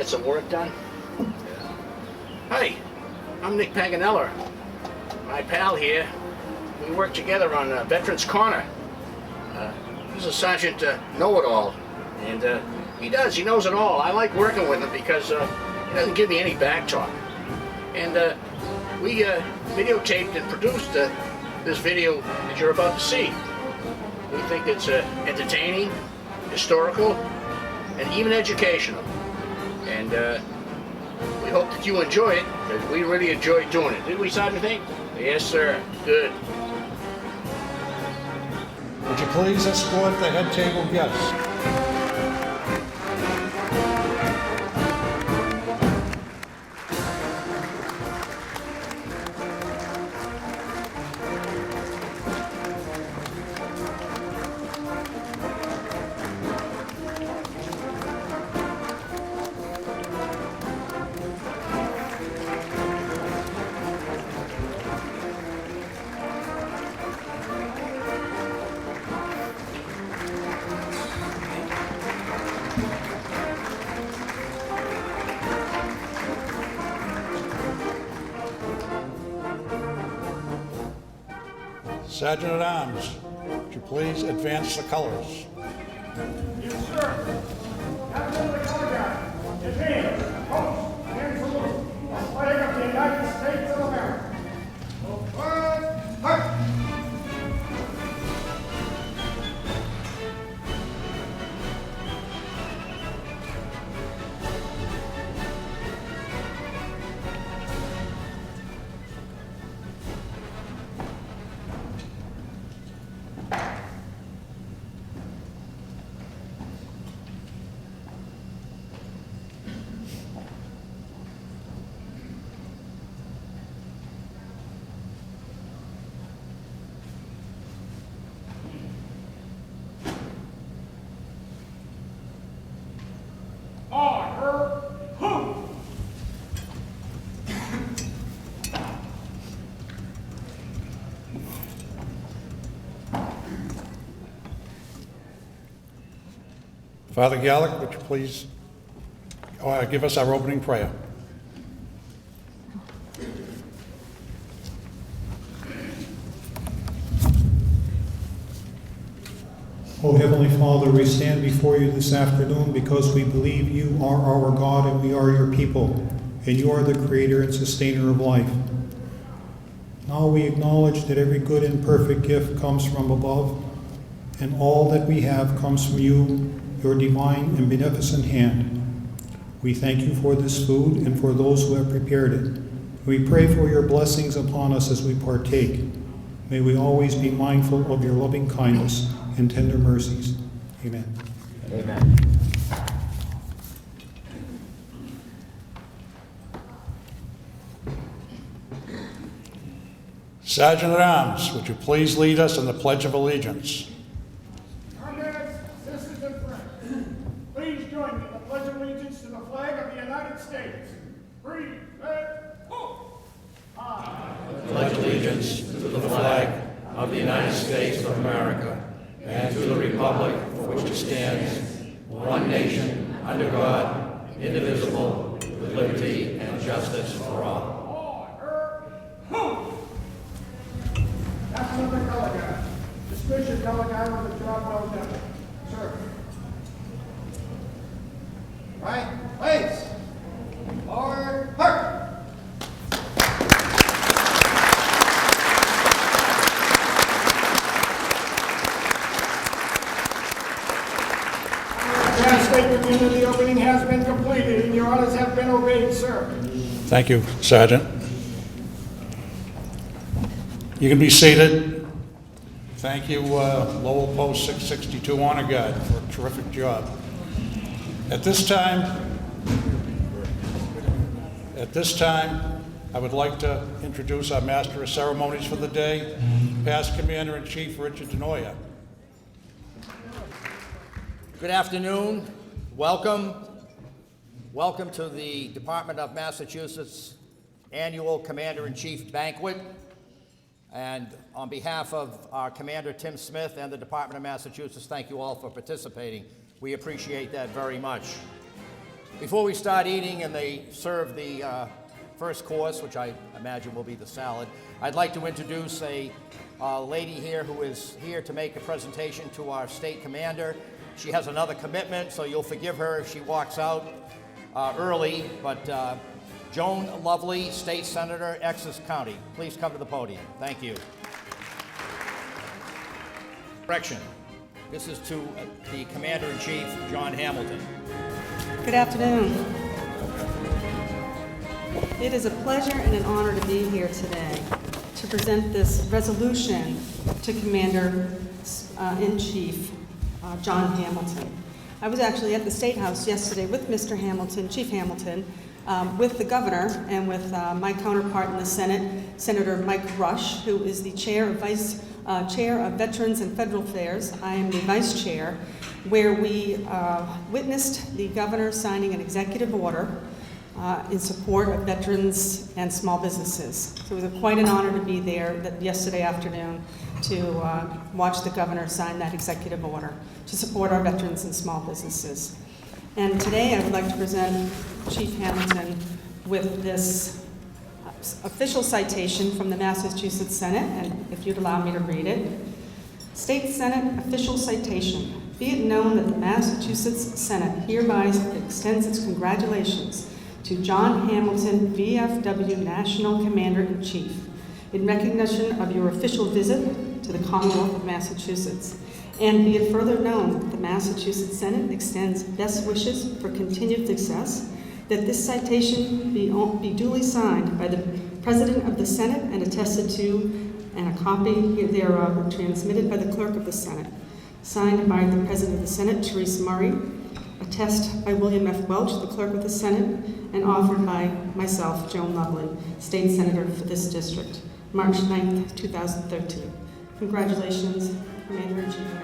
get some work done? Hi, I'm Nick Paganella. My pal here, we work together on Veterans Corner. He's a Sergeant Know-It-All, and he knows it all. I like working with him because he doesn't give me any back talk. And we videotaped and produced this video that you're about to see. We think it's entertaining, historical, and even educational. And we hope that you enjoy it, because we really enjoyed doing it. Did we, Sergeant think? Yes, sir. Good. Would you please escort the head table guests? Sergeant at Arms, would you please advance the colors? Yes, sir. Captain of the color guard, advance, post, and salute. The flag of the United States of America. Forward, march. Order, who? Father Gallic, would you please give us our opening prayer? O Heavenly Father, we stand before you this afternoon because we believe you are our God and we are your people, and you are the creator and sustainer of life. Now we acknowledge that every good and perfect gift comes from above, and all that we have comes from you, your divine and beneficent hand. We thank you for this food and for those who have prepared it. We pray for your blessings upon us as we partake. May we always be mindful of your loving kindness and tender mercies. Amen. Amen. Sergeant at Arms, would you please lead us in the Pledge of Allegiance? Comrades, sisters, and friends, please join me in the Pledge of Allegiance to the flag of the United States. Free, red, ho! I pledge allegiance to the flag of the United States of America and to the republic for which it stands, one nation, under God, indivisible, with liberty and justice for all. Order, who? Captain of the color guard, dismiss your color guard with a job well done. Sir. Right, place. Forward, march. Statement in the opening has been completed and your orders have been obeyed, sir. Thank you, Sergeant. You can be seated. Thank you, Lowell Post 662 Honor Guard, for a terrific job. At this time, I would like to introduce our Master of Ceremonies for the day, Past Commander-in-Chief Richard Denoya. Good afternoon. Welcome. Welcome to the Department of Massachusetts Annual Commander-in-Chief Banquet. And on behalf of our Commander Tim Smith and the Department of Massachusetts, thank you all for participating. We appreciate that very much. Before we start eating and they serve the first course, which I imagine will be the salad, I'd like to introduce a lady here who is here to make a presentation to our state commander. She has another commitment, so you'll forgive her if she walks out early, but Joan Lovely, State Senator, Essex County. Please come to the podium. Thank you. Correction. This is to the Commander-in-Chief, John Hamilton. Good afternoon. It is a pleasure and an honor to be here today to present this resolution to Commander-in-Chief John Hamilton. I was actually at the State House yesterday with Mr. Hamilton, Chief Hamilton, with the governor and with my counterpart in the Senate, Senator Mike Rush, who is the chair of Veterans and Federal Affairs. I am the vice chair, where we witnessed the governor signing an executive order in support of veterans and small businesses. So it was quite an honor to be there yesterday afternoon to watch the governor sign that executive order to support our veterans and small businesses. And today I would like to present Chief Hamilton with this official citation from the Massachusetts Senate, and if you'd allow me to read it. State Senate official citation. Be it known that the Massachusetts Senate hereby extends its congratulations to John Hamilton, VFW National Commander-in-Chief, in recognition of your official visit to the Commonwealth of Massachusetts. And be it further known that the Massachusetts Senate extends best wishes for continued success, that this citation be duly signed by the President of the Senate and attested to, and a copy thereof transmitted by the Clerk of the Senate. Signed by the President of the Senate, Therese Murray, attest by William F. Welch, the Clerk of the Senate, and offered by myself, Joan Lovely, State Senator for this district, March 9th, 2013. Congratulations, Commander-in-Chief Hamilton.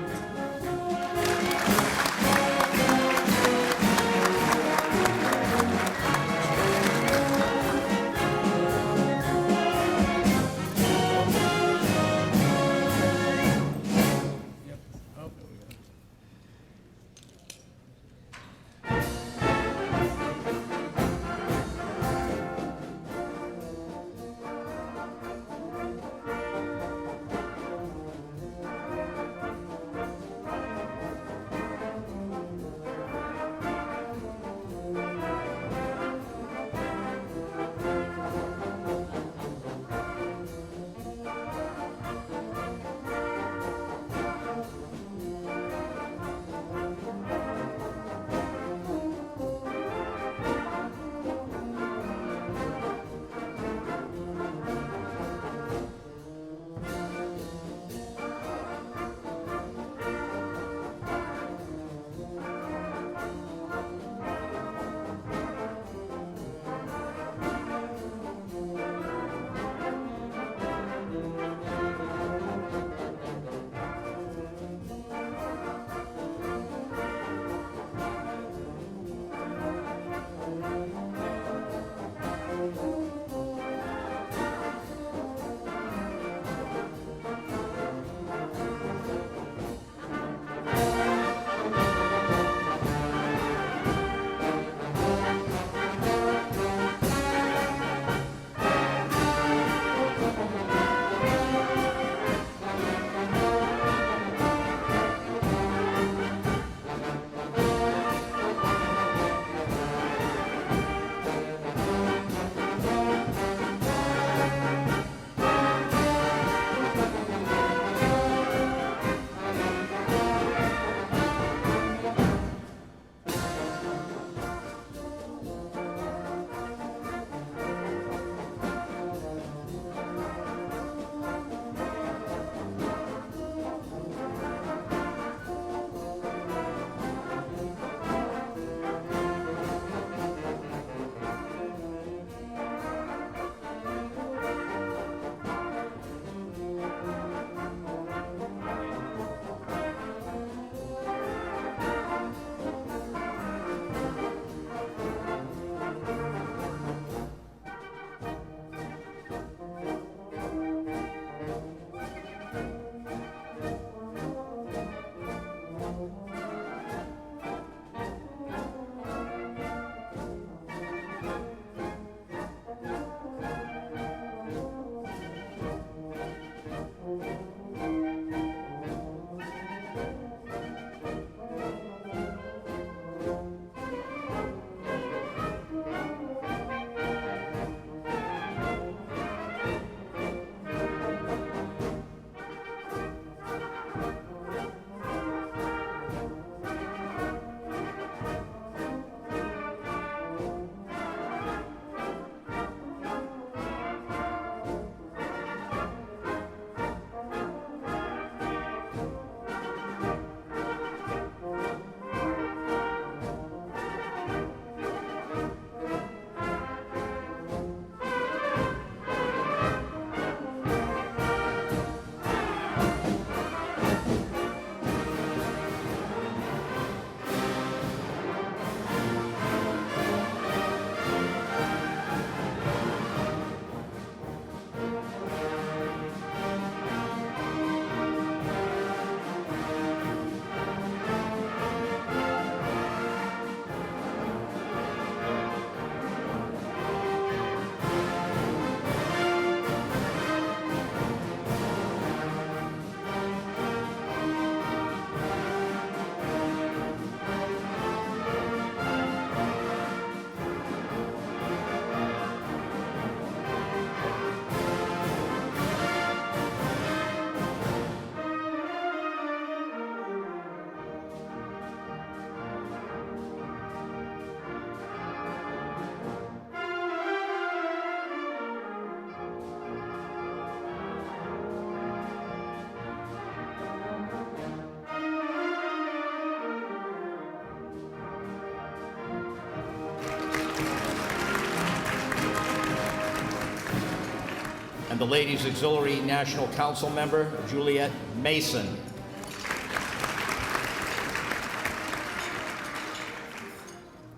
and the Ladies Auxiliary National Council member, Juliet Mason.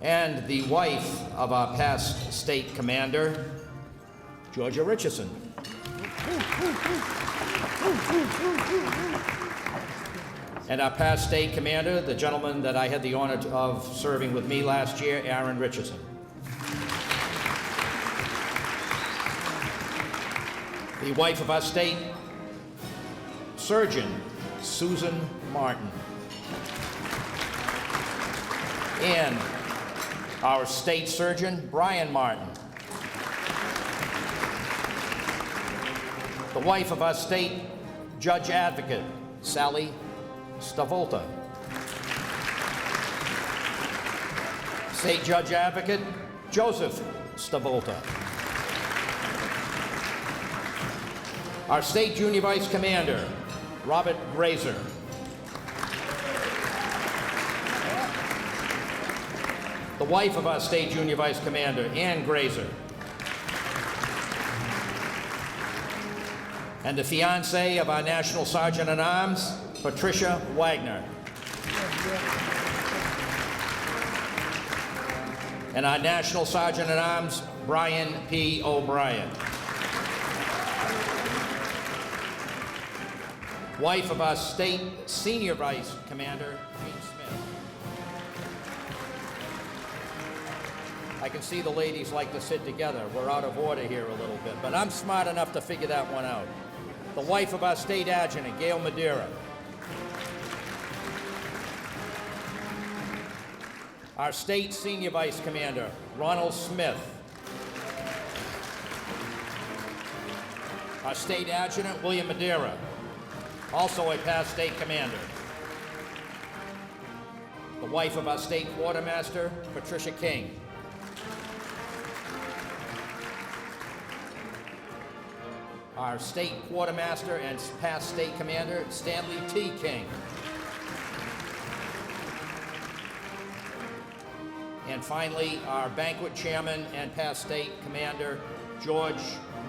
And the wife of our past state commander, Georgia Richardson. And our past state commander, the gentleman that I had the honor of serving with me last year, Aaron Richardson. The wife of our state surgeon, Susan Martin. And our state surgeon, Brian Martin. The wife of our state judge advocate, Sally Stavolta. State judge advocate, Joseph Stavolta. Our state junior vice commander, Robert Grazer. The wife of our state junior vice commander, Ann Grazer. And the fiancée of our National Sergeant at Arms, Patricia Wagner. And our National Sergeant at Arms, Brian P. O'Brien. Wife of our state senior vice commander, Gene Smith. I can see the ladies like to sit together. We're out of order here a little bit, but I'm smart enough to figure that one out. The wife of our state adjutant, Gail Madeira. Our state senior vice commander, Ronald Smith. Our state adjutant, William Madeira, also a past state commander. The wife of our state quartermaster, Patricia King. Our state quartermaster and past state commander, Stanley T. King. And finally, our banquet chairman and past state commander, George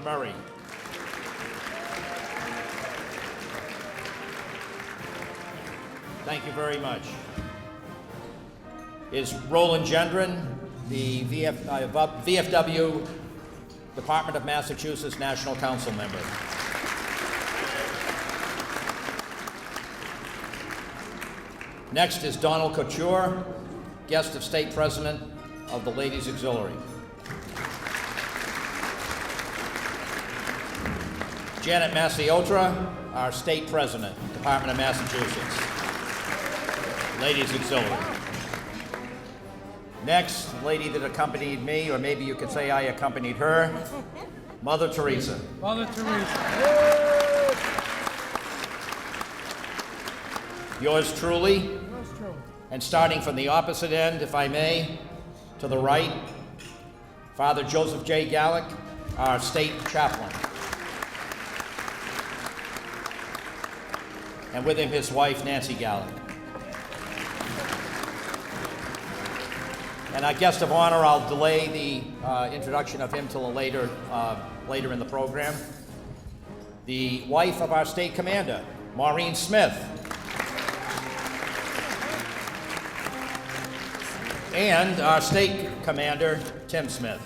Murray. Thank you very much. Is Roland Gendron, the VFW Department of Massachusetts National Council member. Next is Donald Couture, guest of state president of the Ladies Auxiliary. Janet Massiotra, our state president, Department of Massachusetts, Ladies Auxiliary. Next, lady that accompanied me, or maybe you could say I accompanied her, Mother Teresa. Mother Teresa. Yours truly. Yours truly. And starting from the opposite end, if I may, to the right, Father Joseph J. Gallick, our state chaplain. And with him, his wife, Nancy Gallick. And our guest of honor, I'll delay the introduction of him till later in the program. The wife of our state commander, Maureen Smith. And our state commander, Tim Smith.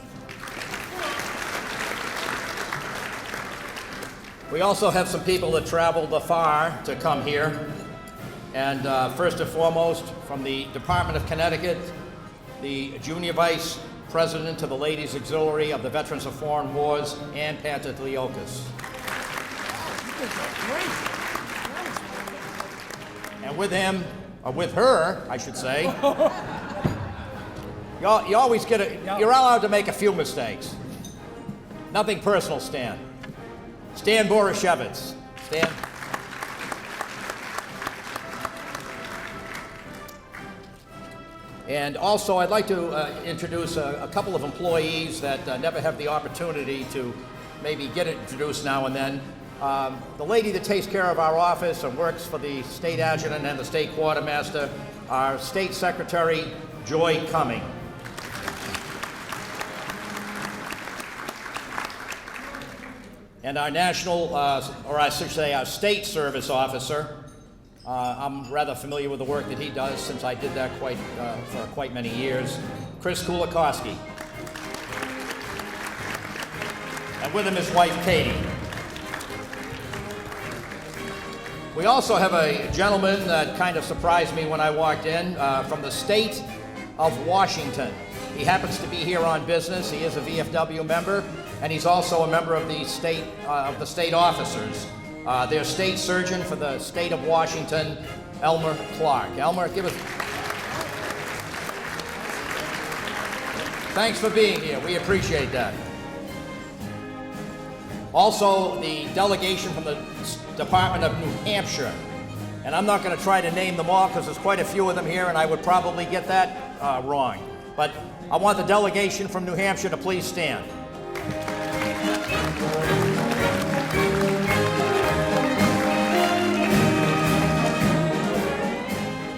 We also have some people that traveled afar to come here. And first and foremost, from the Department of Connecticut, the Junior Vice President of the Ladies Auxiliary of the Veterans of Foreign Wars, Ann Pantatliokis. And with him, or with her, I should say, you always you're allowed to make a few mistakes. Nothing personal, Stan. Stan Borashevitz. Stan. And also, I'd like to introduce a couple of employees that never have the opportunity to maybe get introduced now and then. The lady that takes care of our office and works for the state adjutant and the state quartermaster, our state secretary, Joy Cumming. and our national, or I should say our state service officer. I'm rather familiar with the work that he does since I did that for quite many years. Chris Kulikowski. And with him his wife, Katie. We also have a gentleman that kind of surprised me when I walked in from the state of Washington. He happens to be here on business. He is a VFW member, and he's also a member of the state officers. Their state surgeon for the state of Washington, Elmer Clark. Elmer, give us. Thanks for being here. We appreciate that. Also, the delegation from the Department of New Hampshire. And I'm not going to try to name them all because there's quite a few of them here, and I would probably get that wrong. But I want the delegation from New Hampshire to please stand.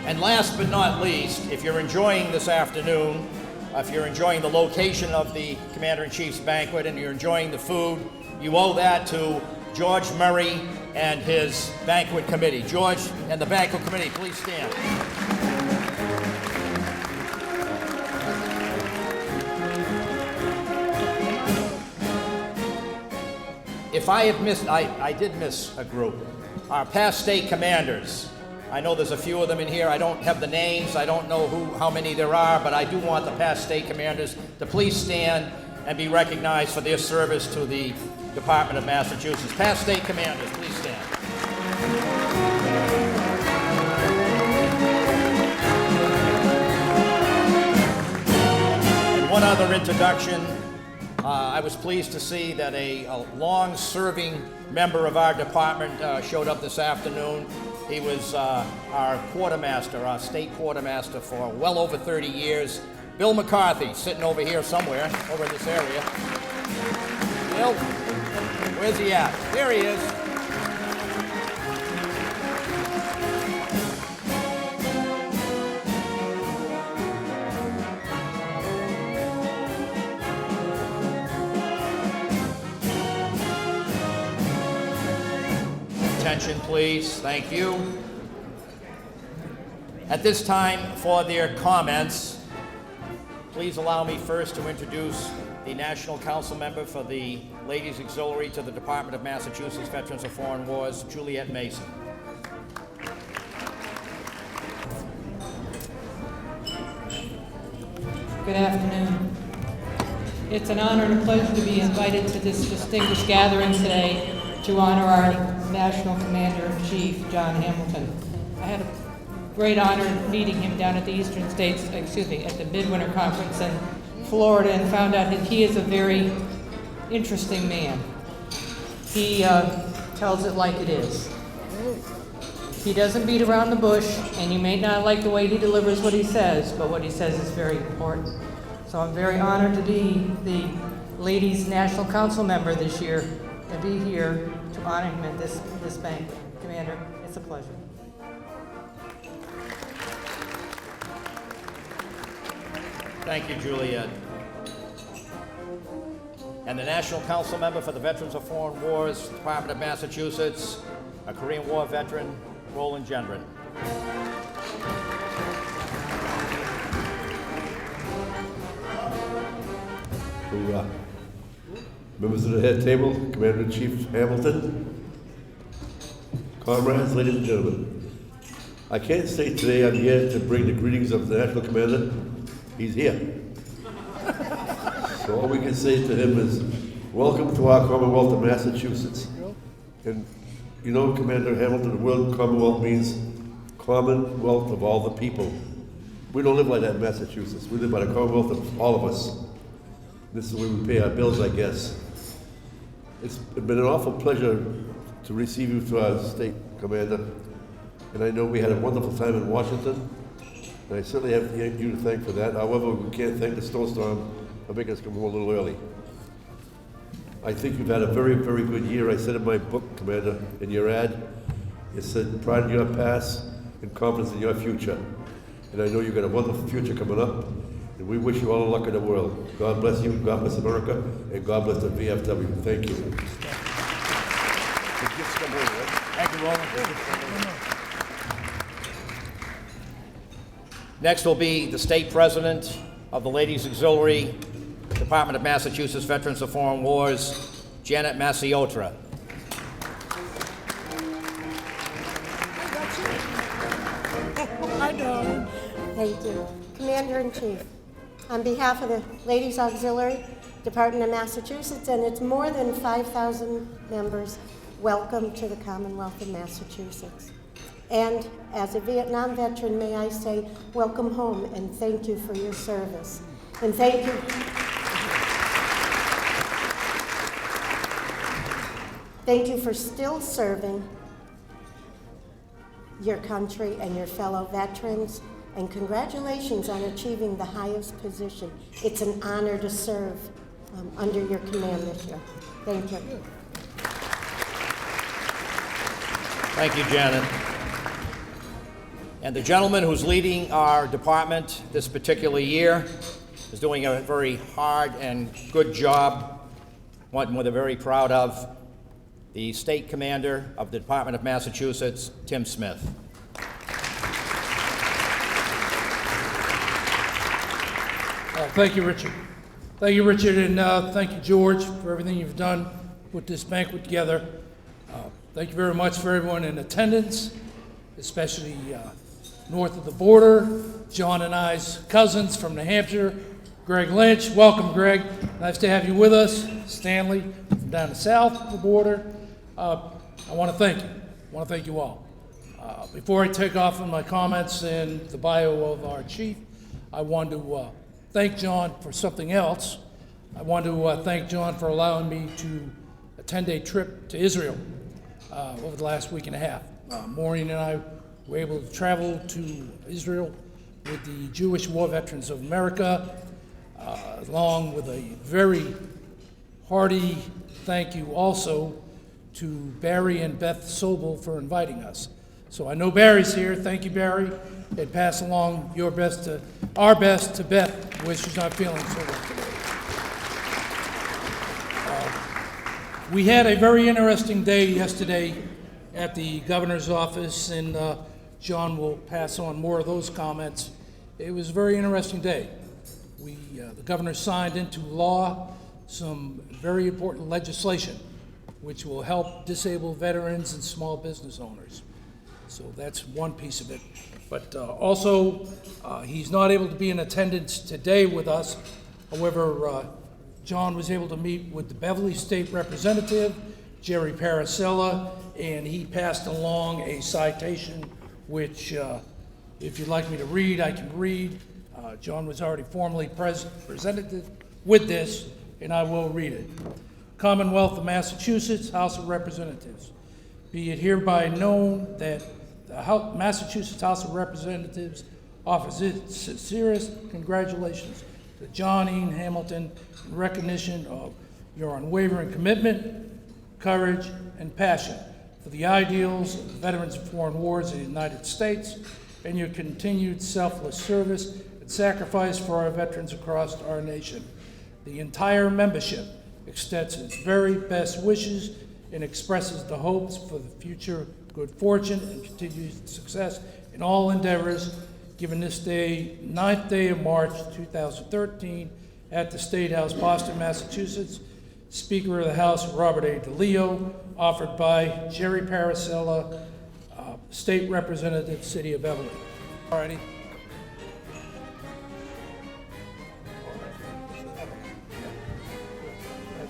And last but not least, if you're enjoying this afternoon, if you're enjoying the location of the Commander-in-Chief's banquet and you're enjoying the food, you owe that to George Murray and his banquet committee. George and the banquet committee, please stand. If I have missed, I did miss a group. Our past state commanders. I know there's a few of them in here. I don't have the names. I don't know how many there are, but I do want the past state commanders to please stand and be recognized for their service to the Department of Massachusetts. Past state commanders, please stand. And one other introduction. I was pleased to see that a long-serving member of our department showed up this afternoon. He was our quartermaster, our state quartermaster for well over 30 years. Bill McCarthy, sitting over here somewhere, over in this area. Bill, where's he at? There he is. Attention, please. Thank you. At this time, for their comments, please allow me first to introduce the National Council Member for the Ladies Auxiliary to the Department of Massachusetts Veterans of Foreign Wars, Juliet Mason. Good afternoon. It's an honor and a pleasure to be invited to this distinguished gathering today to honor our National Commander-in-Chief, John Hamilton. I had a great honor meeting him down at the Eastern States, at the Midwinter Conference in Florida, and found out that he is a very interesting man. He tells it like it is. He doesn't beat around the bush, and you may not like the way he delivers what he says, but what he says is very important. So I'm very honored to be the Ladies National Council member this year, to be here to honor him at this banquet. Commander, it's a pleasure. Thank you, Juliet. And the National Council Member for the Veterans of Foreign Wars, Department of Massachusetts, a Korean War veteran, Roland Gendron. Members of the head table, Commander-in-Chief Hamilton, comrades, ladies and gentlemen. I can't say today I'm here to bring the greetings of the National Commander. He's here. So all we can say to him is, welcome to our Commonwealth of Massachusetts. And you know, Commander Hamilton, the word Commonwealth means Commonwealth of all the people. We don't live like that in Massachusetts. We live by the Commonwealth of all of us. This is where we pay our bills, I guess. It's been an awful pleasure to receive you to our state, Commander. And I know we had a wonderful time in Washington. And I certainly have you to thank for that. However, we can't thank the snowstorm for making us come home a little early. I think you've had a very, very good year. I said in my book, Commander, in your ad, it said pride in your past and confidence in your future. And I know you've got a wonderful future coming up. And we wish you all the luck in the world. God bless you, God bless America, and God bless the VFW. Thank you. Thank you, Roland. Next will be the State President of the Ladies Auxiliary, Department of Massachusetts Veterans of Foreign Wars, Janet Masiotra. Hi, darling. Thank you. Commander-in-Chief, on behalf of the Ladies Auxiliary, Department of Massachusetts, and its more than 5,000 members, welcome to the Commonwealth of Massachusetts. And as a Vietnam veteran, may I say, welcome home and thank you for your service. And thank you. Thank you for still serving your country and your fellow veterans, and congratulations on achieving the highest position. It's an honor to serve under your command this year. Thank you. Thank you, Janet. And the gentleman who's leading our department this particular year is doing a very hard and good job, one we're very proud of, the State Commander of the Department of Massachusetts, Tim Smith. Thank you, Richard. Thank you, Richard, and thank you, George, for everything you've done to put this banquet together. Thank you very much for everyone in attendance, especially north of the border. John and I's cousins from New Hampshire, Greg Lynch. Welcome, Greg. Nice to have you with us. Stanley from down the south of the border. I want to thank you. I want to thank you all. Before I take off on my comments and the bio of our chief, I want to thank John for something else. I want to thank John for allowing me to attend a trip to Israel over the last week and a half. Maureen and I were able to travel to Israel with the Jewish War Veterans of America, along with a very hearty thank you also to Barry and Beth Sobel for inviting us. So I know Barry's here. Thank you, Barry, and pass along our best to Beth, where she's not feeling so well today. We had a very interesting day yesterday at the governor's office, and John will pass on more of those comments. It was a very interesting day. The governor signed into law some very important legislation which will help disabled veterans and small business owners. So that's one piece of it. But also, he's not able to be in attendance today with us. However, John was able to meet with the Beverly State Representative, Jerry Paracella, and he passed along a citation which, if you'd like me to read, I can read. John was already formally presented with this, and I will read it. Commonwealth of Massachusetts, House of Representatives. Be it hereby known that the Massachusetts House of Representatives offers its sincerest congratulations to John E. Hamilton in recognition of your unwavering commitment, courage, and passion for the ideals of the veterans of foreign wars in the United States, and your continued selfless service and sacrifice for our veterans across our nation. The entire membership extends its very best wishes and expresses the hopes for the future good fortune and continued success in all endeavors, given this day, 9th day of March 2013, at the State House, Boston, Massachusetts. Speaker of the House, Robert A. DeLeo, offered by Jerry Paracella, State Representative, City of Beverly. All righty.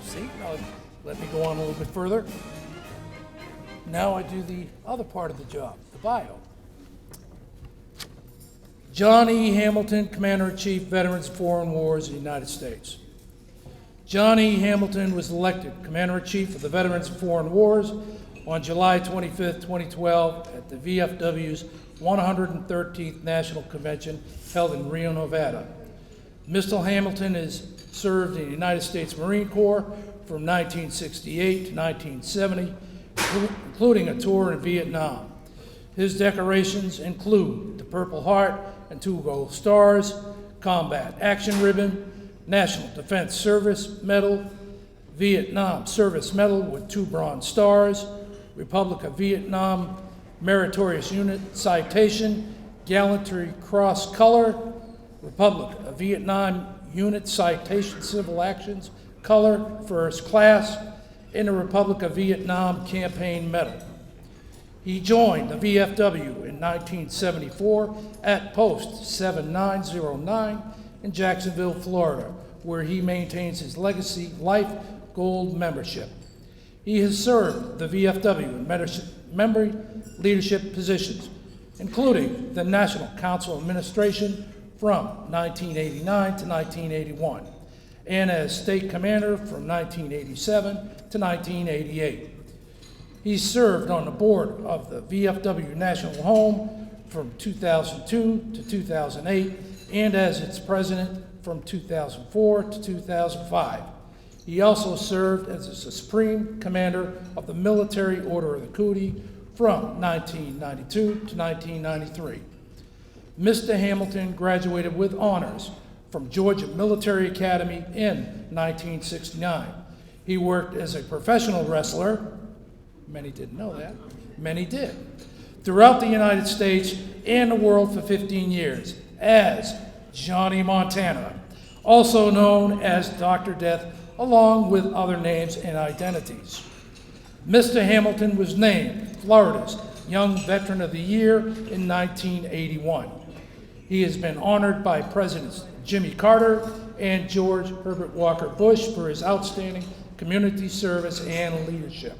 See, now let me go on a little bit further. Now I do the other part of the job, the bio. John E. Hamilton, Commander-in-Chief, Veterans of Foreign Wars in the United States. John E. Hamilton was elected Commander-in-Chief of the Veterans of Foreign Wars on July 25, 2012 at the VFW's 113th National Convention held in Reno, Nevada. Mr. Hamilton has served in the United States Marine Corps from 1968 to 1970, including a tour in Vietnam. His decorations include the Purple Heart and 2 Gold Stars, Combat Action Ribbon, National Defense Service Medal, Vietnam Service Medal with 2 Bronze Stars, Republic of Vietnam Meritorious Unit Citation, Gallantry Cross Color, Republic of Vietnam Unit Citation Civil Actions Color, First Class, and the Republic of Vietnam Campaign Medal. He joined the VFW in 1974 at Post 7909 in Jacksonville, Florida, where he maintains his Legacy Life Gold membership. He has served the VFW in memory leadership positions, including the National Council Administration from 1989 to 1981, and as State Commander from 1987 to 1988. He served on the board of the VFW National Home from 2002 to 2008, and as its president from 2004 to 2005. He also served as the Supreme Commander of the Military Order of the Cootie from 1992 to 1993. Mr. Hamilton graduated with honors from Georgia Military Academy in 1969. He worked as a professional wrestler, many didn't know that, many did, throughout the United States and the world for 15 years as Johnny Montana, also known as Dr. Death, along with other names and identities. Mr. Hamilton was named Florida's Young Veteran of the Year in 1981. He has been honored by Presidents Jimmy Carter and George Herbert Walker Bush for his outstanding community service and leadership.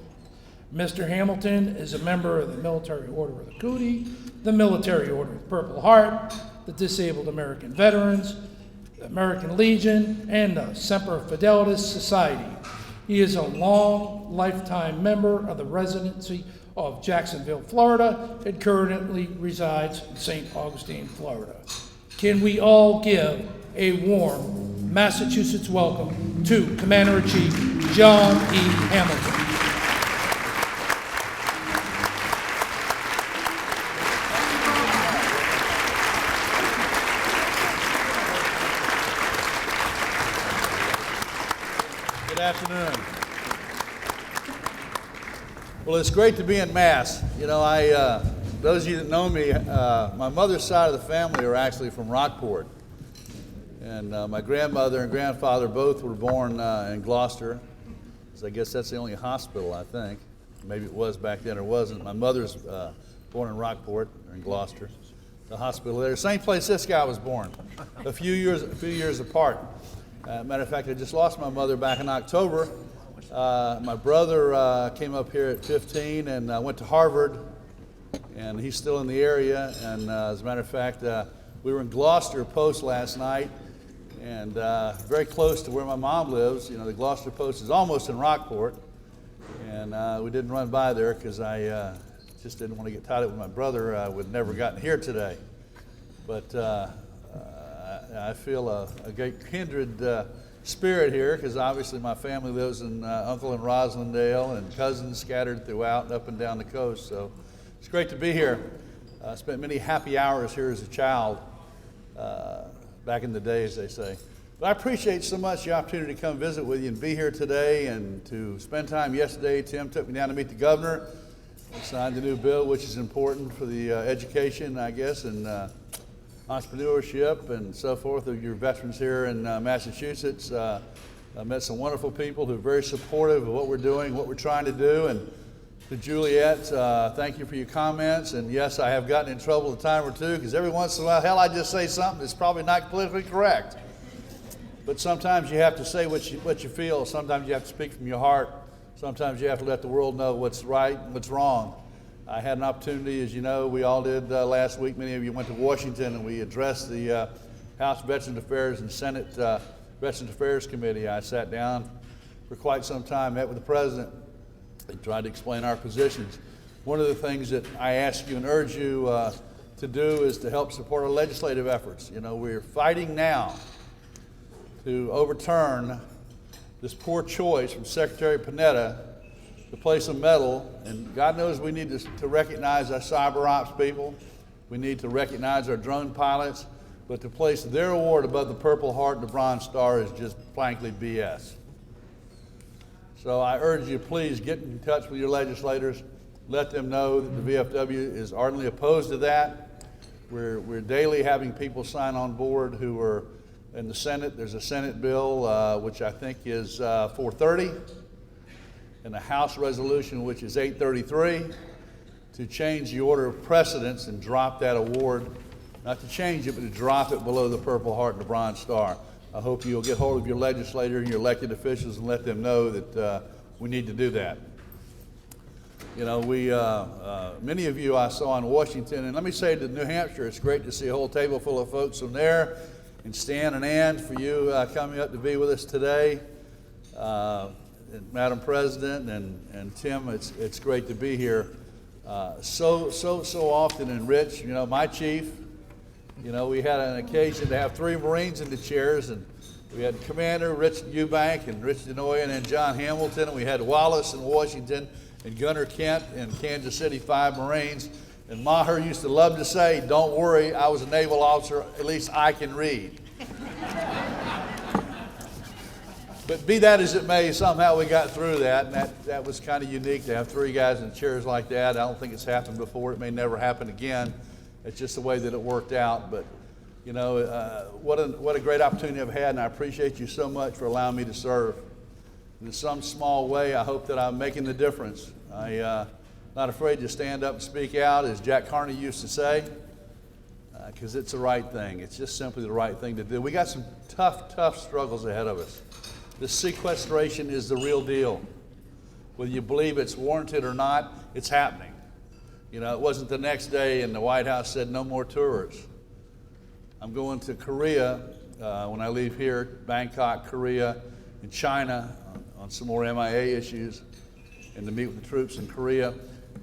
Mr. Hamilton is a member of the Military Order of the Cootie, the Military Order of the Purple Heart, the Disabled American Veterans, the American Legion, and the Semper Fidelis Society. He is a long lifetime member of the residency of Jacksonville, Florida, and currently resides in St. Augustine, Florida. Can we all give a warm Massachusetts welcome to Commander-in-Chief John E. Hamilton. Good afternoon. Well, it's great to be in Mass. You know, those of you that know me, my mother's side of the family are actually from Rockport. And my grandmother and grandfather both were born in Gloucester. So I guess that's the only hospital, I think. Maybe it was back then or wasn't. My mother's born in Rockport, or in Gloucester. The hospital there, same place this guy was born, a few years apart. Matter of fact, I just lost my mother back in October. My brother came up here at 15 and went to Harvard, and he's still in the area. And as a matter of fact, we were in Gloucester Post last night, and very close to where my mom lives. You know, the Gloucester Post is almost in Rockport, and we didn't run by there because I just didn't want to get tied up with my brother. I would have never gotten here today. But I feel a great kindred spirit here because obviously my family lives in Uncle and Roslindale and cousins scattered throughout and up and down the coast. So it's great to be here. I spent many happy hours here as a child, back in the day, as they say. But I appreciate so much the opportunity to come visit with you and be here today and to spend time yesterday. Tim took me down to meet the governor. We signed the new bill, which is important for the education, I guess, and entrepreneurship and so forth of your veterans here in Massachusetts. I met some wonderful people who are very supportive of what we're doing, what we're trying to do. And to Juliet, thank you for your comments. And yes, I have gotten in trouble a time or two because every once in a while, hell, I just say something that's probably not politically correct. But sometimes you have to say what you feel. Sometimes you have to speak from your heart. Sometimes you have to let the world know what's right and what's wrong. I had an opportunity, as you know, we all did last week. Many of you went to Washington and we addressed the House Veterans Affairs and Senate Veterans Affairs Committee. I sat down for quite some time, met with the President, and tried to explain our positions. One of the things that I ask you and urge you to do is to help support our legislative efforts. You know, we're fighting now to overturn this poor choice from Secretary Panetta to place a medal, and God knows we need to recognize our cyber ops people. We need to recognize our drone pilots, but to place their award above the Purple Heart and the Bronze Star is just frankly BS. So I urge you, please get in touch with your legislators, let them know that the VFW is ardently opposed to that. We're daily having people sign on board who are in the Senate. There's a Senate bill, which I think is 430, and a House resolution, which is 833, to change the order of precedence and drop that award. Not to change it, but to drop it below the Purple Heart and the Bronze Star. I hope you'll get hold of your legislator and your elected officials and let them know that we need to do that. You know, many of you I saw in Washington, and let me say to New Hampshire, it's great to see a whole table full of folks from there, and Stan and Ann, for you coming up to be with us today. And Madam President and Tim, it's great to be here. So often enriched. You know, my chief, you know, we had an occasion to have 3 Marines in the chairs, and we had Commander Rich Eubank and Rich Denoy and then John Hamilton, and we had Wallace in Washington and Gunner Kent in Kansas City, 5 Marines. And Maher used to love to say, don't worry, I was a naval officer, at least I can read. But be that as it may, somehow we got through that, and that was kind of unique to have 3 guys in chairs like that. I don't think it's happened before. It may never happen again. It's just the way that it worked out. But, you know, what a great opportunity I've had, and I appreciate you so much for allowing me to serve. In some small way, I hope that I'm making the difference. I'm not afraid to stand up and speak out, as Jack Carney used to say, because it's the right thing. It's just simply the right thing to do. We got some tough struggles ahead of us. This sequestration is the real deal. Whether you believe it's warranted or not, it's happening. You know, it wasn't the next day and the White House said no more tours. I'm going to Korea when I leave here, Bangkok, Korea, and China on some more MIA issues, and to meet with the troops in Korea.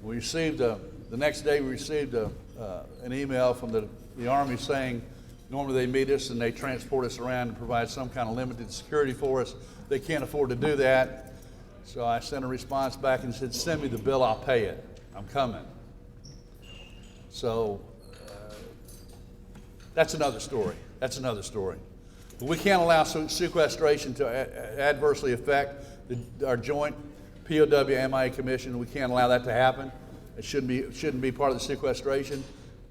We received the next day we received an email from the Army saying normally they meet us and they transport us around and provide some kind of limited security for us. They can't afford to do that. So I sent a response back and said, send me the bill, I'll pay it. I'm coming. So that's another story. That's another story. But we can't allow sequestration to adversely affect our joint POW-MIA commission. We can't allow that to happen. It shouldn't be part of the sequestration.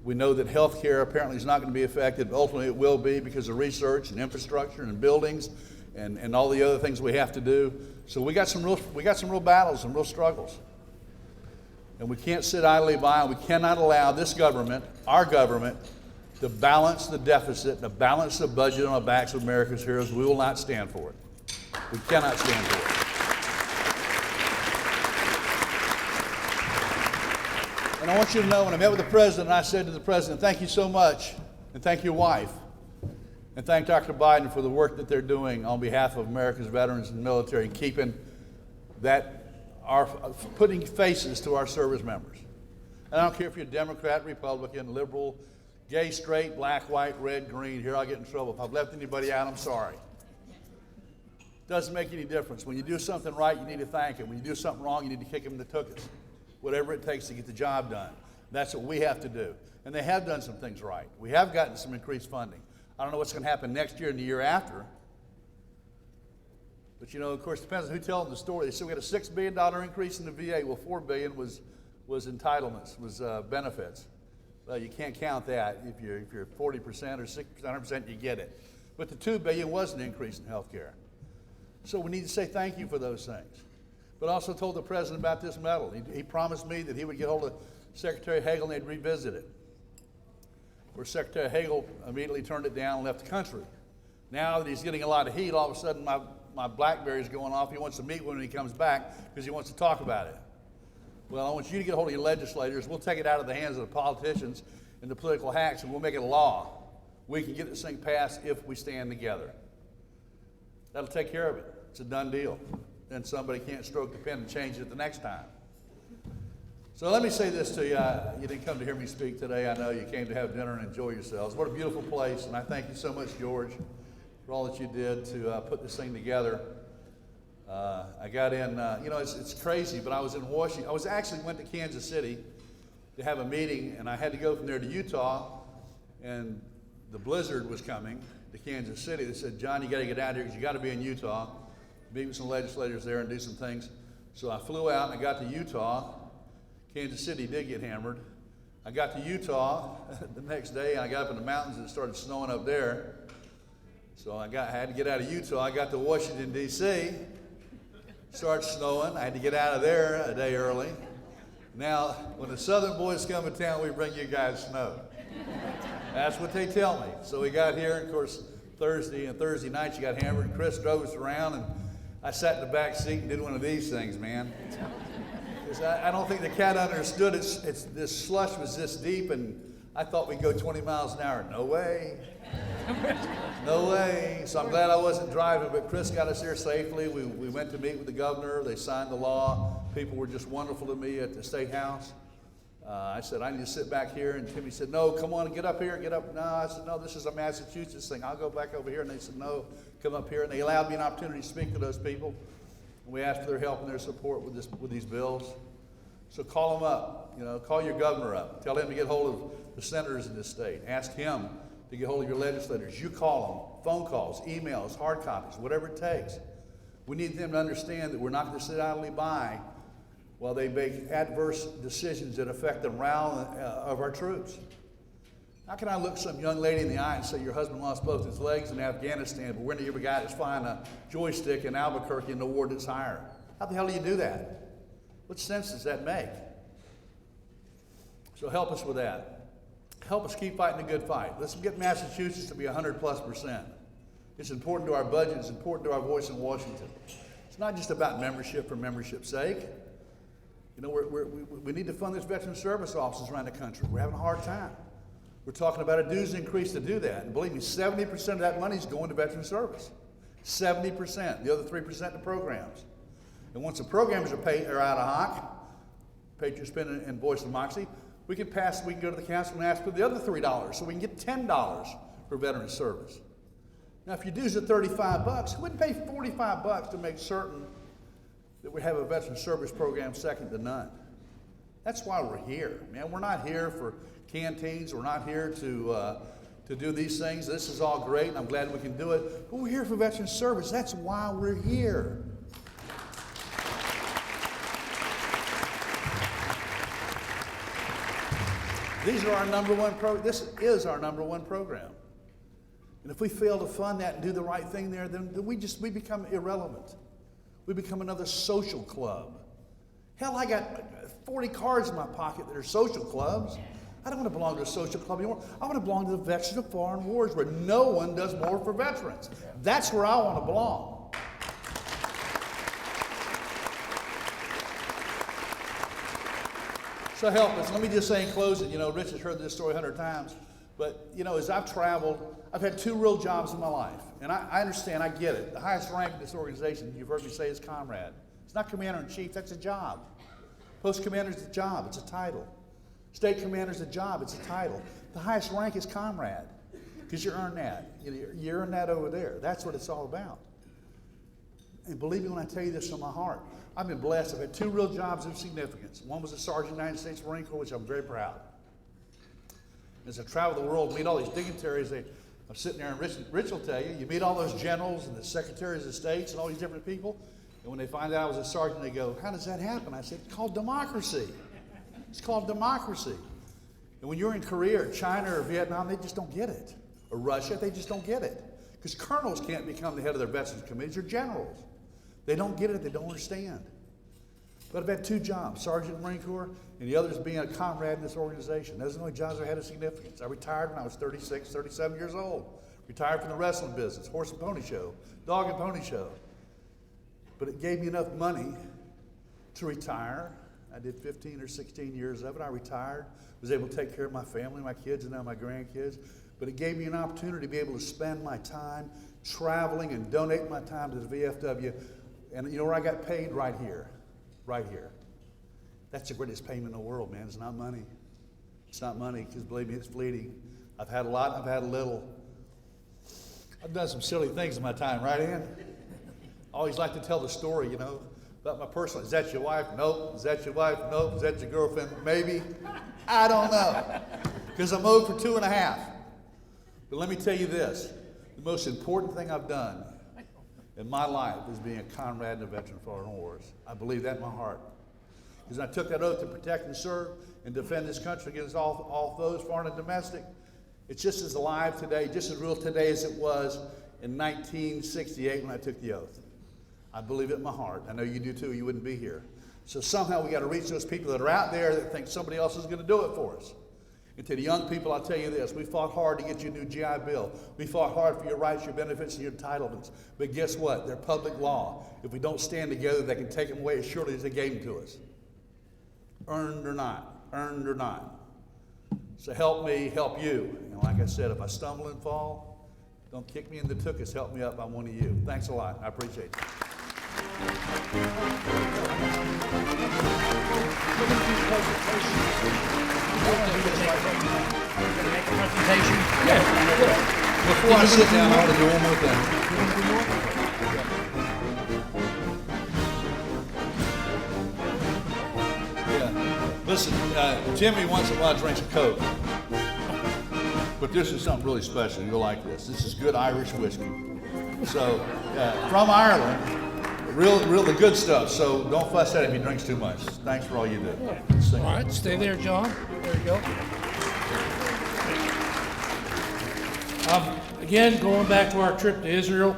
We know that health care apparently is not going to be affected, but ultimately it will be because of research and infrastructure and buildings and all the other things we have to do. So we got some real battles and real struggles. And we can't sit idly by, and we cannot allow this government, our government, to balance the deficit, to balance the budget on the backs of America's heroes. We will not stand for it. We cannot stand for it. And I want you to know, when I met with the president, I said to the president, thank you so much, and thank your wife, and thank Dr. Biden for the work that they're doing on behalf of America's veterans and military, and keeping putting faces to our service members. And I don't care if you're Democrat, Republican, liberal, gay, straight, black, white, red, green. Here I'll get in trouble. If I've left anybody out, I'm sorry. Doesn't make any difference. When you do something right, you need to thank them. When you do something wrong, you need to kick them in the tuchus. Whatever it takes to get the job done. That's what we have to do. And they have done some things right. We have gotten some increased funding. I don't know what's going to happen next year and the year after. But, you know, of course, it depends on who tells them the story. They said we had a $6 billion increase in the VA. Well, $4 billion was entitlements, was benefits. Well, you can't count that. If you're 40% or 60%, 100%, you get it. But the $2 billion was an increase in health care. So we need to say thank you for those things. But I also told the president about this medal. He promised me that he would get hold of Secretary Hagel and they'd revisit it. Where Secretary Hagel immediately turned it down and left the country. Now that he's getting a lot of heat, all of a sudden my BlackBerry's going off. He wants to meet when he comes back because he wants to talk about it. Well, I want you to get hold of your legislators. We'll take it out of the hands of the politicians and the political hacks, and we'll make it a law. We can get this thing passed if we stand together. That'll take care of it. It's a done deal. Then somebody can't stroke the pen and change it the next time. So let me say this to you. You didn't come to hear me speak today. I know you came to have dinner and enjoy yourselves. What a beautiful place, and I thank you so much, George, for all that you did to put this thing together. I got in, you know, it's crazy, but I was in Washington. Went to Kansas City to have a meeting, and I had to go from there to Utah, and the blizzard was coming to Kansas City. They said, John, you got to get out here because you got to be in Utah, meet with some legislators there and do some things. So I flew out and I got to Utah, Kansas City did get hammered. I got to Utah the next day, and I got up in the mountains and it started snowing up there. So I had to get out of Utah. I got to Washington, D.C. Started snowing. I had to get out of there a day early. Now, when the Southern boys come to town, we bring you guys snow. That's what they tell me. So we got here, and of course, Thursday night you got hammered, and Chris drove us around, and I sat in the back seat and did one of these things, man. Because I don't think the cat understood this slush was this deep, and I thought we'd go 20 miles an hour. No way. No way. So I'm glad I wasn't driving, but Chris got us here safely. We went to meet with the governor. They signed the law. People were just wonderful to me at the State House. I said, I need to sit back here. And Timmy said, no, come on, get up here, get up. No, I said, no, this is a Massachusetts thing. I'll go back over here. And they said, no, come up here. And they allowed me an opportunity to speak to those people. And we asked for their help and their support with these bills. So call them up, call your governor up. Tell him to get hold of the senators in this state. Ask him to get hold of your legislators. You call them, phone calls, emails, hard copies, whatever it takes. We need them to understand that we're not going to sit idly by while they make adverse decisions that affect the morale of our troops. How can I look some young lady in the eye and say your husband lost both his legs in Afghanistan, but we're going to give a guy that's flying a joystick in Albuquerque in the ward that's higher? How the hell do you do that? What sense does that make? So help us with that. Help us keep fighting a good fight. Let's get Massachusetts to be 100+%. It's important to our budget. It's important to our voice in Washington. It's not just about membership for membership's sake. We need to fund these veteran service offices around the country. We're having a hard time. We're talking about a dues increase to do that. And believe me, 70% of that money is going to veteran service. 70%. The other 3% to programs. And once the programs are out of hock, Patriot Spend and Voice Democracy, we can go to the council and ask for the other $3 so we can get $10 for veteran service. Now, if your dues are $35, who would pay $45 to make certain that we have a veteran service program second to none? That's why we're here, man. We're not here for canteens. We're not here to do these things. This is all great, and I'm glad we can do it. But we're here for veteran service. That's why we're here. These are our number one this is our number one program. And if we fail to fund that and do the right thing there, then we become irrelevant. We become another social club. Hell, I got 40 cards in my pocket that are social clubs. I don't want to belong to a social club anymore. I want to belong to the Veterans of Foreign Wars, where no one does more for veterans. That's where I want to belong. So help us. Let me just say in closing, Rich has heard this story 100 times, but, as I've traveled, I've had two real jobs in my life. And I understand, I get it. The highest rank in this organization, you've heard me say, is comrade. It's not commander-in-chief, that's a job. Post commander's a job, it's a title. State commander's a job, it's a title. The highest rank is comrade, because you earn that. You earn that over there. That's what it's all about. And believe me when I tell you this from my heart, I've been blessed. I've had two real jobs of significance. One was a sergeant in the United States Marine Corps, which I'm very proud. As I travel the world, meet all these dignitaries, I'm sitting there, and Rich will tell you, you meet all those generals and the secretaries of states and all these different people, and when they find out I was a sergeant, they go, how does that happen? I said, it's called democracy. It's called democracy. And when you're in Korea or China or Vietnam, they just don't get it. Or Russia, they just don't get it. Because colonels can't become the head of their veterans committees, they're generals. They don't get it, they don't understand. But I've had two jobs, sergeant in the Marine Corps, and the other is being a comrade in this organization. Those are the only jobs I had of significance. I retired when I was 36, 37 years old. Retired from the wrestling business, horse and pony show, dog and pony show. But it gave me enough money to retire. I did 15 or 16 years of it. I retired, was able to take care of my family, my kids, and now my grandkids. But it gave me an opportunity to be able to spend my time traveling and donate my time to the VFW. And you know where I got paid? Right here. Right here. That's the greatest payment in the world, man. It's not money. It's not money, because believe me, it's fleeting. I've had a lot, I've had a little. I've done some silly things in my time, right, Ann? I always like to tell the story, about my personal. Is that your wife? Nope. Is that your wife? Nope. Is that your girlfriend? Maybe. I don't know. Because I'm owed for 2.5. But let me tell you this. The most important thing I've done in my life is being a comrade in the Veteran of Foreign Wars. I believe that in my heart. because I took that oath to protect and serve and defend this country against all foes, foreign and domestic. It's just as alive today, just as real today as it was in 1968 when I took the oath. I believe it in my heart. I know you do too, you wouldn't be here. So somehow we got to reach those people that are out there that think somebody else is going to do it for us. And to the young people, I'll tell you this, we fought hard to get you a new GI Bill. We fought hard for your rights, your benefits, and your entitlements. But guess what? They're public law. If we don't stand together, they can take them away as surely as they gave them to us. Earned or not, earned or not. So help me, help you. And like I said, if I stumble and fall, don't kick me in the tuchus, help me up. I'm one of you. Thanks a lot. I appreciate it. Before I sit down, I want to do one more thing. Yeah. Listen, Jimmy once in a while drinks a Coke. But this is something really special. You'll like this. This is good Irish whiskey. So, from Ireland. Real the good stuff, so don't fuss at him if he drinks too much. Thanks for all you do. All right, stay there, John. There you go. Again, going back to our trip to Israel,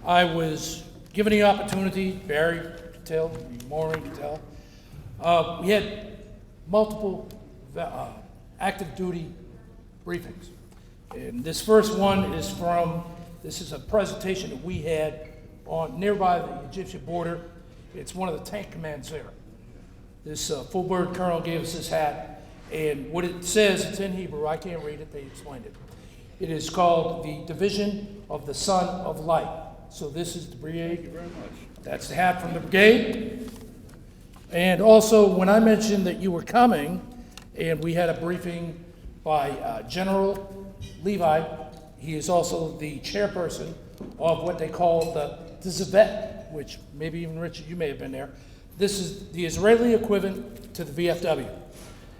I was given the opportunity, Barry could tell, Maureen could tell, we had multiple active duty briefings. And this first one is this is a presentation that we had on nearby the Egyptian border. It's one of the tank commands there. This full bird colonel gave us this hat, and what it says, it's in Hebrew, I can't read it, they explained it. It is called the Division of the Son of Light. So this is the brigade. Thank you very much. That's the hat from the brigade. And also, when I mentioned that you were coming, and we had a briefing by General Levi, he is also the chairperson of what they call the Zavet, which maybe even Richard, you may have been there. This is the Israeli equivalent to the VFW,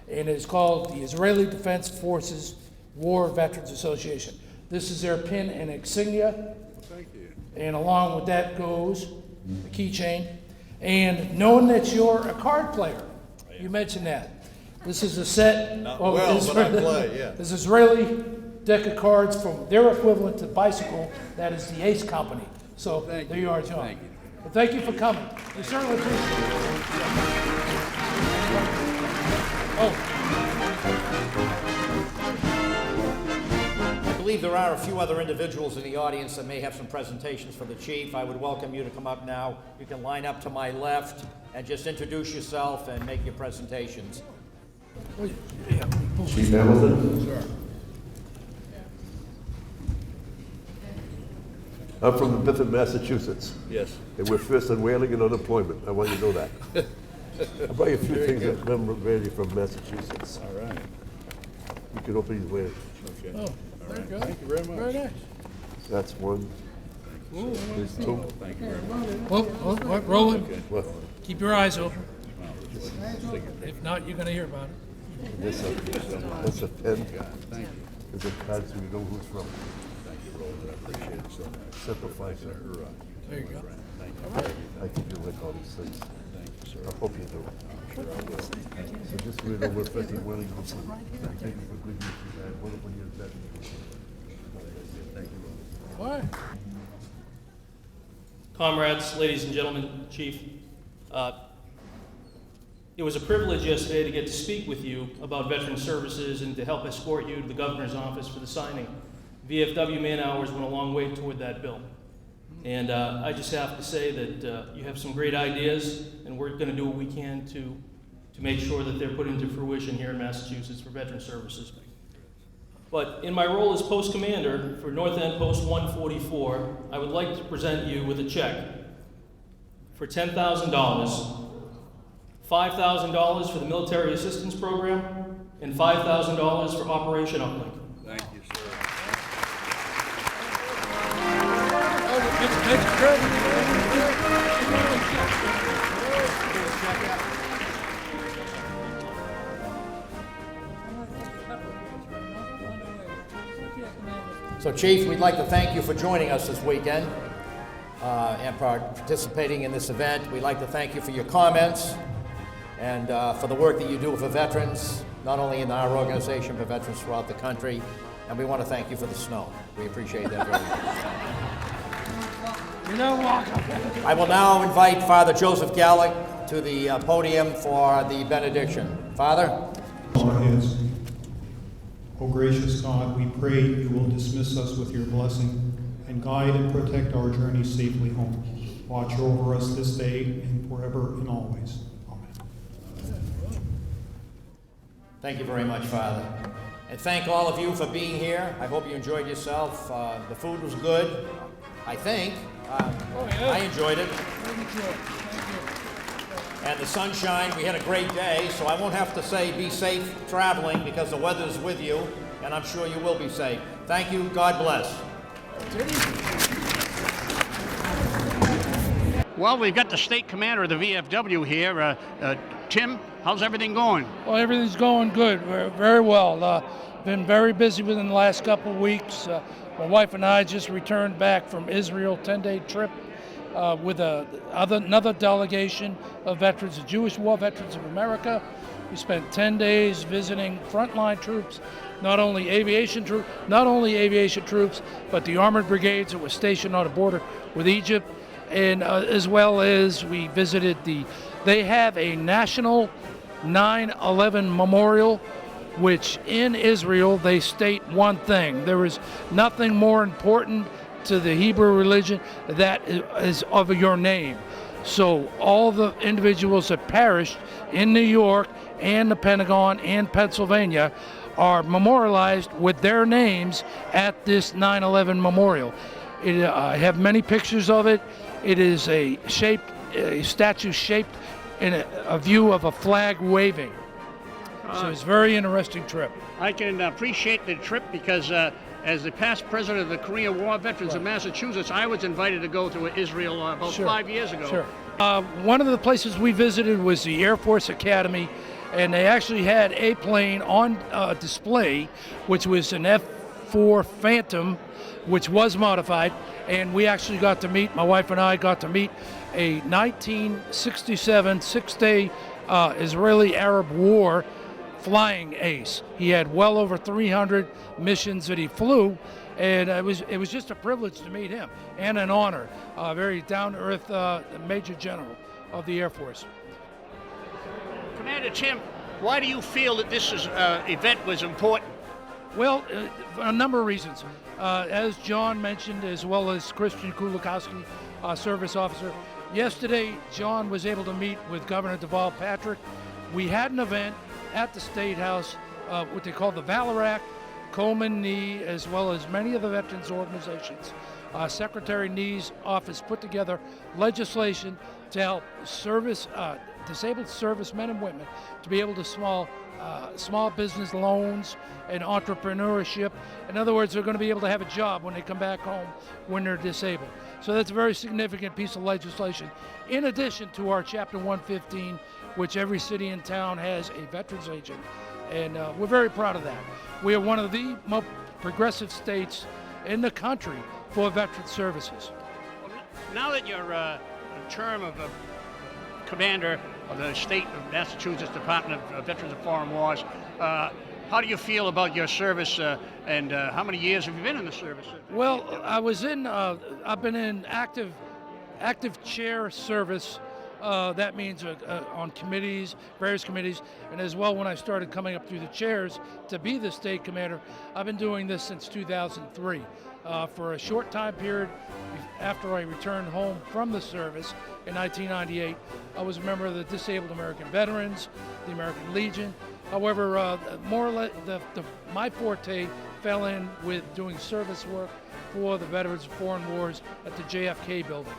and it is called the Israeli Defense Forces War Veterans Association. This is their pin and insignia. Thank you. And along with that goes the keychain. And knowing that you're a card player, you mentioned that. This is a set of this Israeli deck of cards from their equivalent to bicycle, that is the Ace Company. So there you are, John. Thank you. Well, thank you for coming. We certainly appreciate it. I believe there are a few other individuals in the audience that may have some presentations for the chief. I would welcome you to come up now. You can line up to my left and just introduce yourself and make your presentations. Chief Hamilton? Sure. I'm from Biffin, Massachusetts. Yes. And we're first on whaling and unemployment. I want you to know that. I'll buy you a few things that memorabilia from Massachusetts. All right. You can open these ways. Okay. Oh, very good. Thank you very much. Very nice. That's one. There's two. Thank you very much. Well, Roland, What? keep your eyes open. If not, you're going to hear about it. That's a pen. Thank you. There's a card so you know who's from. Thank you, Roland. I appreciate it so much. Simplify, sir. There you go. Thank you. I think you like all these things. Thank you, sir. I hope you do. I'm sure I will. Thank you. So just so you know, we're first on whaling. Thank you for good news. You had wonderful years back. Thank you, Roland. All right. Comrades, ladies and gentlemen, Chief, it was a privilege yesterday to get to speak with you about veteran services and to help escort you to the governor's office for the signing. VFW man hours went a long way toward that bill. And I just have to say that you have some great ideas, and we're going to do what we can to make sure that they're put into fruition here in Massachusetts for veteran services. But in my role as post commander for North End Post 144, I would like to present you with a check for $10,000, $5,000 for the Military Assistance Program, and $5,000 for Operation Uplink. Thank you, sir. So, Chief, we'd like to thank you for joining us this weekend and participating in this event. We'd like to thank you for your comments. and for the work that you do for veterans, not only in our organization, but veterans throughout the country. And we want to thank you for the snow. We appreciate that very much. You're welcome. I will now invite Father Joseph Gallick to the podium for the benediction. Father? Bow our heads. O gracious God, we pray you will dismiss us with your blessing and guide and protect our journey safely home. Watch over us this day and forever and always. Amen. Thank you very much, Father. And thank all of you for being here. I hope you enjoyed yourself. The food was good, I think. I enjoyed it. And the sunshine, we had a great day, so I won't have to say be safe traveling because the weather's with you, and I'm sure you will be safe. Thank you. God bless. Well, we've got the state commander of the VFW here. Tim, how's everything going? Well, everything's going good, very well. Been very busy within the last couple of weeks. My wife and I just returned back from Israel, 10-day trip with another delegation of veterans, the Jewish War Veterans of America. We spent 10 days visiting frontline troops, not only aviation troops, but the armored brigades that were stationed on the border with Egypt, and as well as we visited they have a national 9/11 memorial, which in Israel they state one thing: there is nothing more important to the Hebrew religion that is of your name. So all the individuals that perished in New York and the Pentagon and Pennsylvania are memorialized with their names at this 9/11 memorial. I have many pictures of it. It is a statue shaped in a view of a flag waving. So it's a very interesting trip. I can appreciate the trip because as the past president of the Korean War Veterans of Massachusetts, I was invited to go to Israel about 5 years ago. Sure. One of the places we visited was the Air Force Academy, and they actually had a plane on display, which was an F-4 Phantom, which was modified, and we actually got to meet, my wife and I got to meet a 1967 six-day Israeli-Arab War flying ace. He had well over 300 missions that he flew, and it was just a privilege to meet him and an honor. Very down-to-earth Major General of the Air Force. Commander Tim, why do you feel that this event was important? Well, a number of reasons. As John mentioned, as well as Christian Kulikowski, service officer, yesterday John was able to meet with Governor Deval Patrick. We had an event at the State House, what they call the Valor Act. Coleman Nee, as well as many of the veterans organizations. Secretary Nee's office put together legislation to help disabled servicemen and women to be able to small business loans and entrepreneurship. In other words, they're going to be able to have a job when they come back home when they're disabled. So that's a very significant piece of legislation. In addition to our Chapter 115, which every city and town has a veterans agent, and we're very proud of that. We are one of the most progressive states in the country for veteran services. Now that you're a term of a commander of the state of Massachusetts Department of Veterans of Foreign Wars, how do you feel about your service, and how many years have you been in the service? Well, I've been in active chair service. That means on committees, various committees, and as well when I started coming up through the chairs to be the state commander. I've been doing this since 2003. For a short time period after I returned home from the service in 1998, I was a member of the Disabled American Veterans, the American Legion. However, more or less, my forte fell in with doing service work for the Veterans of Foreign Wars at the JFK building.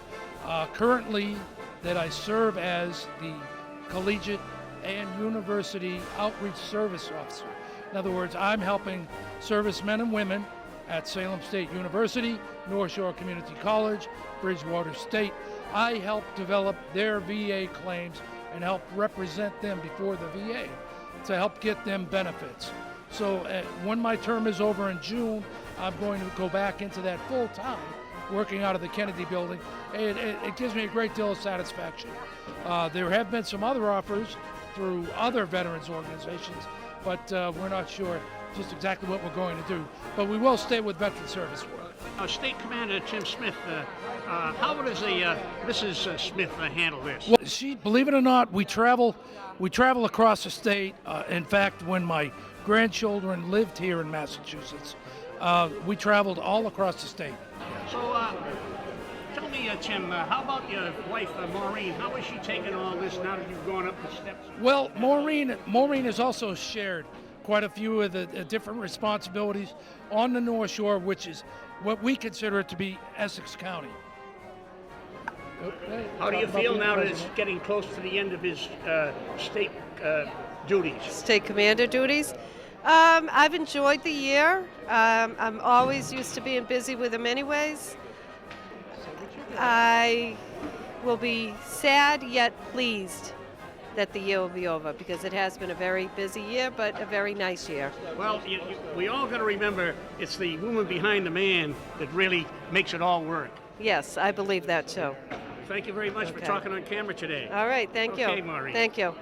Currently, that I serve as the collegiate and university outreach service officer. In other words, I'm helping servicemen and women at Salem State University, North Shore Community College, Bridgewater State. I help develop their VA claims and help represent them before the VA to help get them benefits. So when my term is over in June, I'm going to go back into that full time, working out of the Kennedy building. It gives me a great deal of satisfaction. There have been some other offers through other veterans organizations, but we're not sure just exactly what we're going to do. But we will stay with veteran service work. State Commander Tim Smith, how does Mrs. Smith handle this? Well, believe it or not, we travel across the state. In fact, when my grandchildren lived here in Massachusetts, we traveled all across the state. So, tell me, Tim, how about your wife, Maureen? How is she taking all this now that you've gone up the steps? Well, Maureen has also shared quite a few of the different responsibilities on the North Shore, which is what we consider it to be Essex County. How do you feel now that it's getting close to the end of his state duties? State commander duties? I've enjoyed the year. I'm always used to being busy with him anyways. I will be sad yet pleased that the year will be over, because it has been a very busy year, but a very nice year. Well, we all got to remember it's the woman behind the man that really makes it all work. Yes, I believe that too. Thank you very much for talking on camera today. All right, thank you. Okay, Maureen. Thank you.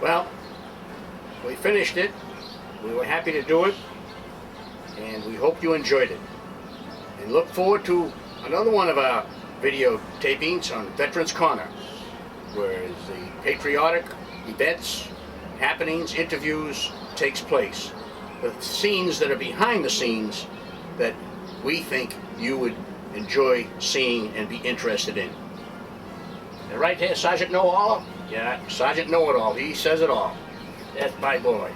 Well, we finished it. We were happy to do it, and we hope you enjoyed it. And look forward to another one of our video tapings on Veterans Corner, where the patriotic events, happenings, interviews takes place. The scenes that are behind the scenes that we think you would enjoy seeing and be interested in. And right here, Sergeant Know-All? Yeah, Sergeant Know-It-All. He says it all. That's my boy.